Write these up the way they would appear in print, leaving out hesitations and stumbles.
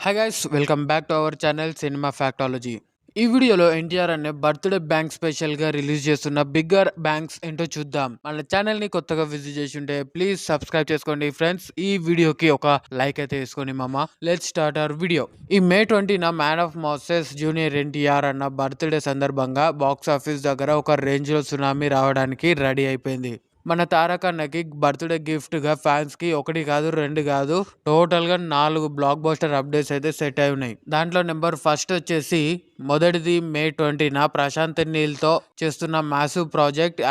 Hi guys, welcome back to our channel cinema factology. ఈ వీడియోలో ఎన్టీఆర్ అనే బర్త్డే బ్యాంక్ స్పెషల్ గా రిలీజ్ చేస్తున్న బిగ్గర్ బ్యాంక్స్ ఏంటో చూద్దాం. మన ఛానల్ ని కొత్తగా విజిట్ చేసి ఉంటే ప్లీజ్ సబ్స్క్రైబ్ చేసుకోండి ఫ్రెండ్స్. ఈ వీడియోకి ఒక లైక్ అయితే వేసుకోండి మామ. Let's start our video. ఈ మే 20న man of masses junior NTR అన్న బర్త్డే సందర్భంగా బాక్స్ ఆఫీస్ దగ్గర ఒక రేంజ్ లో సునామీ రావడానికి రెడీ అయిపోయింది. మన తారక్ అన్నకి బర్త్డే గిఫ్ట్ గా ఫ్యాన్స్ కి ఒకటి కాదు రెండు కాదు టోటల్ గా 4 బ్లాక్ బస్టర్ అప్డేట్స్ అయితే సెట్ అయి ఉన్నాయి. దాంట్లో నెంబర్ ఫస్ట్ వచ్చేసి మొదటిది మే 20న ప్రశాంత్ నీల్ తో చేస్తున్న massive project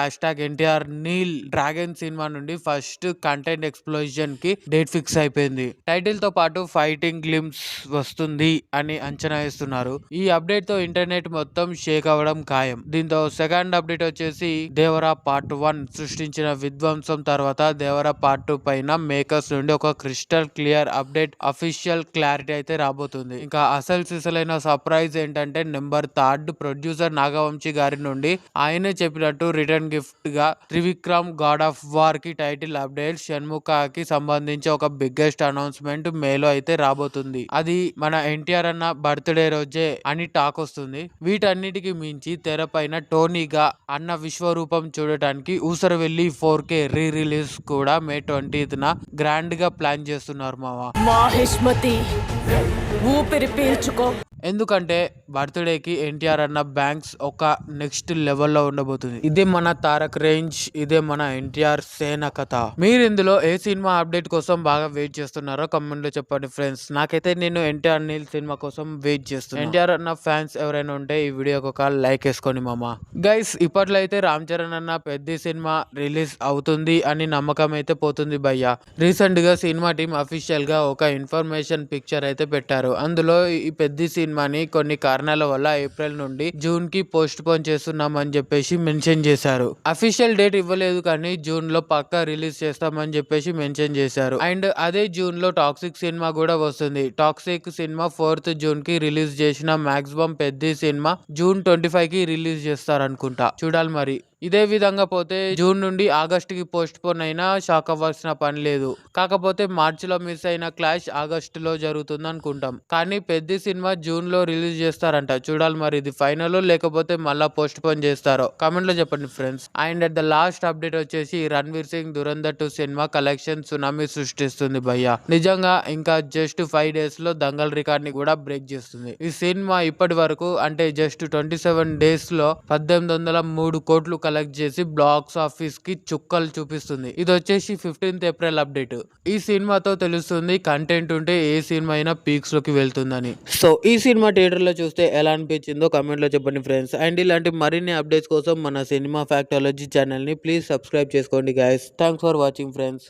#NTR Neel Dragon సినిమా నుండి ఫస్ట్ కంటెంట్ ఎక్స్ప్లోజన్ కి డేట్ ఫిక్స్ అయిపోయింది. టైటిల్ తో పాటు ఫైటింగ్ గ్లిమ్స్ వస్తుంది అని అంచనా వేస్తున్నారు. ఈ అప్డేట్ తో ఇంటర్నెట్ మొత్తం షేక్ అవ్వడం ఖాయం. దీంతో సెకండ్ అప్డేట్ వచ్చేసి దేవరా పార్ట్ 1 సృష్టించిన విధ్వంసం తర్వాత దేవరా పార్ట్ 2 పైన మేకర్స్ నుండి ఒక crystal clear update official clarity అయితే రాబోతుంది. ఇంకా అసలు సిసలైన సర్ప్రైజ్ ఏంటంటే నెంబర్ 3 ప్రొడ్యూసర్ నాగవంశీ గారి నుండి ఆయనే చెప్పినట్టు రిటర్న్ గిఫ్ట్ గా త్రివిక్రమ్ గాడ్ ఆఫ్ వార్ కి టైటిల్ అప్డేట్ షణ్ముఖకి సంబంధించి ఒక బిగ్గెస్ట్ అనౌన్స్మెంట్ మేలో అయితే రాబోతుంది. అది మన ఎన్టీఆర్ అన్న బర్త్డే రోజే అని టాక్ వస్తుంది. వీటన్నిటికి మించి తెరపైన టోనీగా అన్న విశ్వరూపం చూడటానికి ఊసరవెల్లి 4K రీ రిలీజ్ కూడా మే 20న గ్రాండ్ గా ప్లాన్ చేస్తున్నారు మావా. ఊపిరి పీల్చుకో. ఎందుకంటే బర్త్డేకి ఎన్టీఆర్ అన్న బ్యాంక్స్ ఒక నెక్స్ట్ లెవెల్లో ఉండబోతుంది. ఇదే మన తారక్ రేంజ్, ఇదే మన ఎన్టీఆర్ సేన కథ. మీరు ఇందులో ఏ సినిమా అప్డేట్ కోసం బాగా వెయిట్ చేస్తున్నారో కమెంట్ లో చెప్పండి ఫ్రెండ్స్. నాకైతే నేను ఎన్టీఆర్ నీల్ సినిమా కోసం వెయిట్ చేస్తున్నాను. ఎన్టీఆర్ అన్న ఫ్యాన్స్ ఎవరైనా ఉంటే ఈ వీడియోకి ఒక లైక్ వేసుకోండి మామ. గైస్, ఇప్పట్లో అయితే రామ్ చరణ్ అన్న పెద్ద సినిమా రిలీజ్ అవుతుంది అని నమ్మకం అయితే పోతుంది భయ్య. రీసెంట్ గా సినిమా టీం అఫీషియల్ గా ఒక ఇన్ఫర్మేషన్ పిక్చర్ అయితే పెట్టారు. అందులో ఈ పెద్ద సినిమాని కొన్ని కారణాల వల్ల ఏప్రిల్ నుండి జూన్ కి పోస్ట్ పోన్ చేస్తున్నామని చెప్పేసి మెన్షన్ చేశారు. అఫీషియల్ డేట్ ఇవ్వలేదు కానీ జూన్ లో పక్కా రిలీజ్ చేస్తామని చెప్పేసి మెన్షన్ చేశారు. అండ్ అదే జూన్ లో టాక్సిక్ సినిమా కూడా వస్తుంది. టాక్సిక్ సినిమా 4th జూన్ కి రిలీజ్ చేసిన మాక్సిమం పెద్ద సినిమా జూన్ 25 కి రిలీజ్ చేస్తారనుకుంటా. చూడాలి మరి. ఇదే విధంగా పోతే జూన్ నుండి ఆగస్టుకి పోస్ట్ పోన్ అయినా షాక్ అవ్వాల్సిన పని లేదు. కాకపోతే మార్చిలో మిస్ అయిన క్లాష్ ఆగస్టులో జరుగుతుంది అనుకుంటాం. కానీ పెద్ద సినిమా జూన్ లో రిలీజ్ చేస్తారంట. చూడాలి మరి ఇది ఫైనల్ లేకపోతే మళ్ళా పోస్ట్ పోన్ చేస్తారో కామెంట్ లో చెప్పండి friends. And at the last update వచ్చేసి Ranveer Singh Dhurandhar 2 cinema collection tsunami సృష్టిస్తుంది భయ్య. నిజంగా ఇంకా జస్ట్ 5 days లో దంగల్ రికార్డ్ ని కూడా బ్రేక్ చేస్తుంది. ఈ సినిమా ఇప్పటి వరకు అంటే జస్ట్ 27 days లో 1803 కోట్లు కలెక్ట్ చేసి బాక్స్ ఆఫీస్ కి చుక్కలు చూపిస్తుంది. ఇది వచ్చేసి 15th April అప్డేట్. ఈ సినిమాతో తెలుస్తుంది కంటెంట్ ఉంటే ఏ సినిమా అయినా పీక్స్ లోకి వెళ్తుందని. సో ఈ సినిమా థియేటర్ లో చూస్తే ఎలా అనిపించిందో కమెంట్ లో చెప్పండి ఫ్రెండ్స్. అండ్ ఇలాంటి మరిన్ని అప్డేట్స్ కోసం మన సినిమా ఫ్యాక్టాలజీ ఛానల్ ని ప్లీజ్ సబ్స్క్రైబ్ చేసుకోండి guys. Thanks for watching friends.